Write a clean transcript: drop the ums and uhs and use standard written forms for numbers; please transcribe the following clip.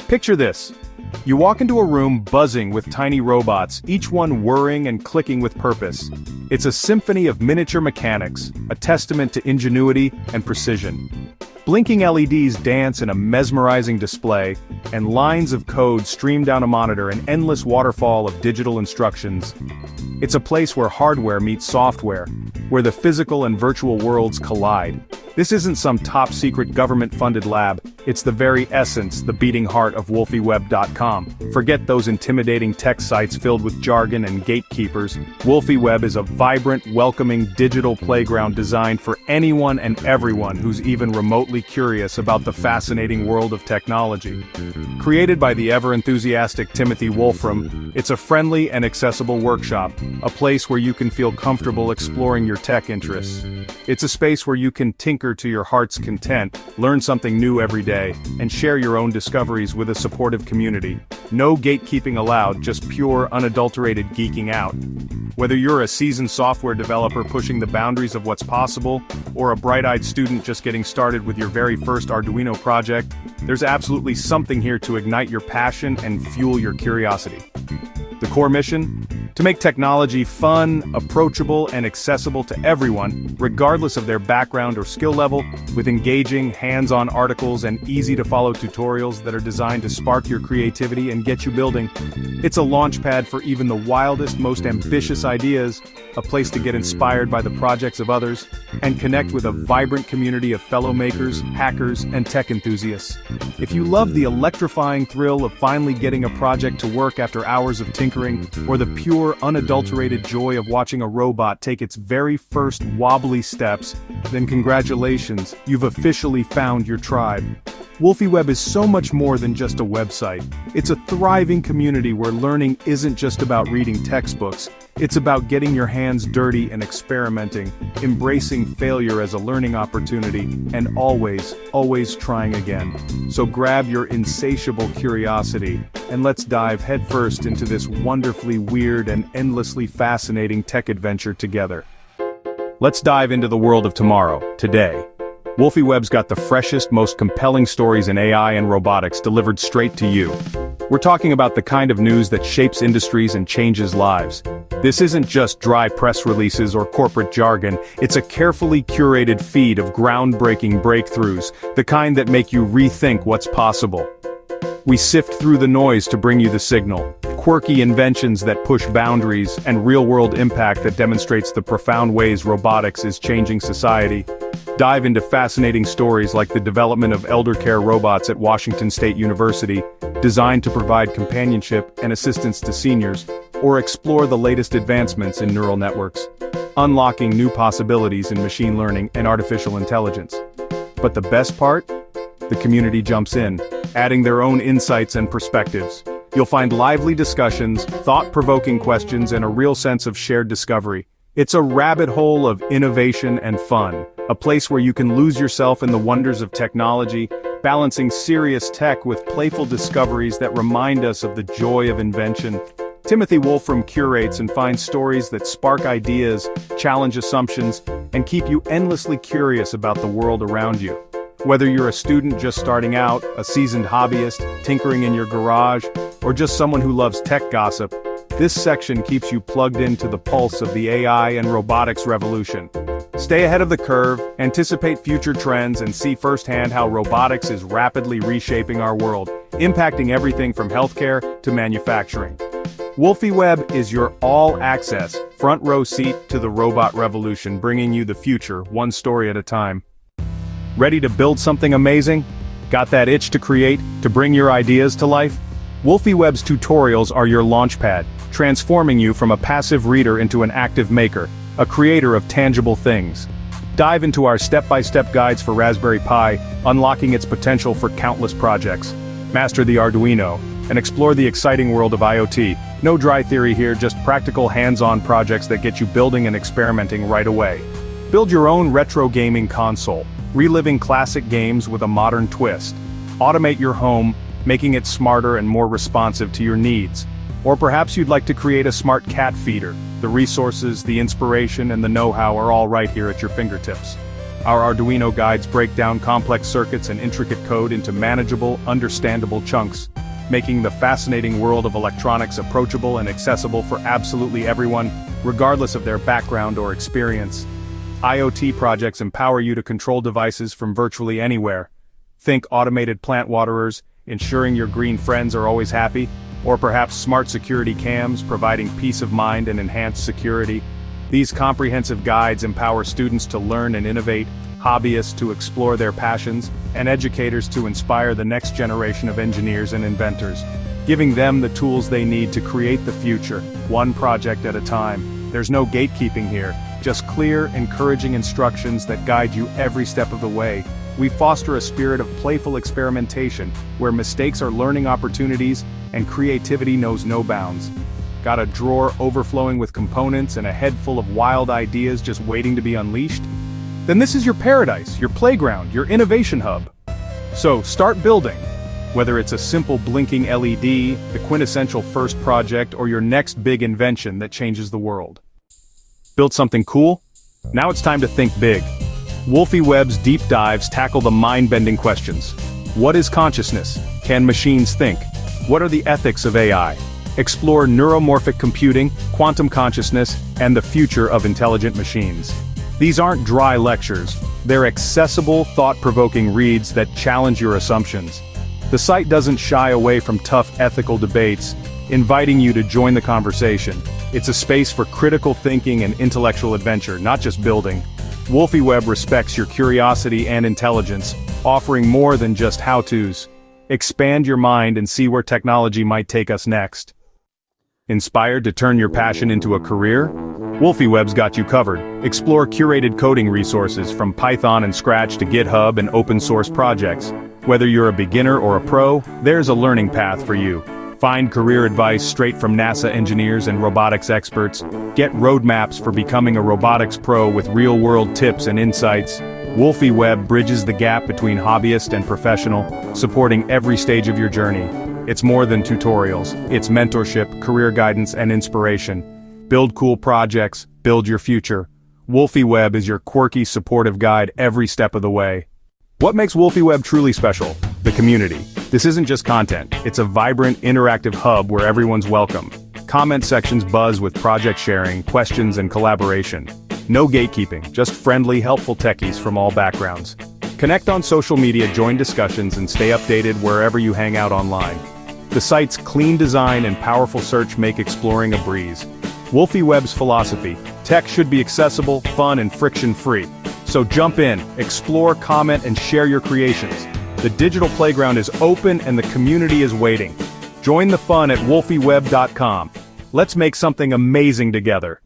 Picture this. You walk into a room buzzing with tiny robots, each one whirring and clicking with purpose. It's a symphony of miniature mechanics, a testament to ingenuity and precision. Blinking LEDs dance in a mesmerizing display, and lines of code stream down a monitor, an endless waterfall of digital instructions. It's a place where hardware meets software, where the physical and virtual worlds collide. This isn't some top-secret government-funded lab, it's the very essence, the beating heart of WolfieWeb.com. Forget those intimidating tech sites filled with jargon and gatekeepers. WolfieWeb is a vibrant, welcoming digital playground designed for anyone and everyone who's even remotely curious about the fascinating world of technology. Created by the ever-enthusiastic Timothy Wolfram, it's a friendly and accessible workshop, a place where you can feel comfortable exploring your tech interests. It's a space where you can tinker to your heart's content, learn something new every day, and share your own discoveries with a supportive community. No gatekeeping allowed, just pure, unadulterated geeking out. Whether you're a seasoned software developer pushing the boundaries of what's possible, or a bright-eyed student just getting started with your very first Arduino project, there's absolutely something here to ignite your passion and fuel your curiosity. The core mission? To make technology fun, approachable, and accessible to everyone, regardless of their background or skill level, with engaging, hands-on articles and easy-to-follow tutorials that are designed to spark your creativity and get you building. It's a launchpad for even the wildest, most ambitious ideas, a place to get inspired by the projects of others, and connect with a vibrant community of fellow makers, hackers, and tech enthusiasts. If you love the electrifying thrill of finally getting a project to work after hours of tinkering, or the pure, unadulterated joy of watching a robot take its very first wobbly steps, then congratulations, you've officially found your tribe. WolfieWeb is so much more than just a website. It's a thriving community where learning isn't just about reading textbooks, it's about getting your hands dirty and experimenting, embracing failure as a learning opportunity, and always trying again. So grab your insatiable curiosity, and let's dive headfirst into this wonderfully weird and endlessly fascinating tech adventure together. Let's dive into the world of tomorrow, today. WolfieWeb's got the freshest, most compelling stories in AI and robotics delivered straight to you. We're talking about the kind of news that shapes industries and changes lives. This isn't just dry press releases or corporate jargon, it's a carefully curated feed of groundbreaking breakthroughs, the kind that make you rethink what's possible. We sift through the noise to bring you the signal. Quirky inventions that push boundaries, and real-world impact that demonstrates the profound ways robotics is changing society. Dive into fascinating stories like the development of eldercare robots at Washington State University, designed to provide companionship and assistance to seniors, or explore the latest advancements in neural networks, unlocking new possibilities in machine learning and artificial intelligence. But the best part? The community jumps in, adding their own insights and perspectives. You'll find lively discussions, thought-provoking questions, and a real sense of shared discovery. It's a rabbit hole of innovation and fun, a place where you can lose yourself in the wonders of technology, balancing serious tech with playful discoveries that remind us of the joy of invention. Timothy Wolfram curates and finds stories that spark ideas, challenge assumptions, and keep you endlessly curious about the world around you. Whether you're a student just starting out, a seasoned hobbyist, tinkering in your garage, or just someone who loves tech gossip, this section keeps you plugged into the pulse of the AI and robotics revolution. Stay ahead of the curve, anticipate future trends, and see firsthand how robotics is rapidly reshaping our world, impacting everything from healthcare to manufacturing. WolfieWeb is your all-access, front-row seat to the robot revolution, bringing you the future, one story at a time. Ready to build something amazing? Got that itch to create, to bring your ideas to life? WolfieWeb's tutorials are your launchpad, transforming you from a passive reader into an active maker, a creator of tangible things. Dive into our step-by-step guides for Raspberry Pi, unlocking its potential for countless projects. Master the Arduino, and explore the exciting world of IoT. No dry theory here, just practical hands-on projects that get you building and experimenting right away. Build your own retro gaming console, reliving classic games with a modern twist. Automate your home, making it smarter and more responsive to your needs. Or perhaps you'd like to create a smart cat feeder. The resources, the inspiration, and the know-how are all right here at your fingertips. Our Arduino guides break down complex circuits and intricate code into manageable, understandable chunks, making the fascinating world of electronics approachable and accessible for absolutely everyone, regardless of their background or experience. IoT projects empower you to control devices from virtually anywhere. Think automated plant waterers, ensuring your green friends are always happy, or perhaps smart security cams providing peace of mind and enhanced security. These comprehensive guides empower students to learn and innovate, hobbyists to explore their passions, and educators to inspire the next generation of engineers and inventors, giving them the tools they need to create the future, one project at a time. There's no gatekeeping here, just clear, encouraging instructions that guide you every step of the way. We foster a spirit of playful experimentation, where mistakes are learning opportunities and creativity knows no bounds. Got a drawer overflowing with components and a head full of wild ideas just waiting to be unleashed? Then this is your paradise, your playground, your innovation hub. So start building. Whether it's a simple blinking LED, the quintessential first project, or your next big invention that changes the world. Built something cool? Now it's time to think big. WolfieWeb's deep dives tackle the mind-bending questions. What is consciousness? Can machines think? What are the ethics of AI? Explore neuromorphic computing, quantum consciousness, and the future of intelligent machines. These aren't dry lectures, they're accessible, thought-provoking reads that challenge your assumptions. The site doesn't shy away from tough ethical debates, inviting you to join the conversation. It's a space for critical thinking and intellectual adventure, not just building. WolfieWeb respects your curiosity and intelligence, offering more than just how-tos. Expand your mind and see where technology might take us next. Inspired to turn your passion into a career? WolfieWeb's got you covered. Explore curated coding resources from Python and Scratch to GitHub and open-source projects. Whether you're a beginner or a pro, there's a learning path for you. Find career advice straight from NASA engineers and robotics experts. Get roadmaps for becoming a robotics pro with real-world tips and insights. WolfieWeb bridges the gap between hobbyist and professional, supporting every stage of your journey. It's more than tutorials, it's mentorship, career guidance, and inspiration. Build cool projects, build your future. WolfieWeb is your quirky, supportive guide every step of the way. What makes WolfieWeb truly special? The community. This isn't just content, it's a vibrant, interactive hub where everyone's welcome. Comment sections buzz with project sharing, questions, and collaboration. No gatekeeping, just friendly, helpful techies from all backgrounds. Connect on social media, join discussions, and stay updated wherever you hang out online. The site's clean design and powerful search make exploring a breeze. WolfieWeb's philosophy: tech should be accessible, fun, and friction-free. So jump in, explore, comment, and share your creations. The digital playground is open and the community is waiting. Join the fun at wolfieweb.com. Let's make something amazing together.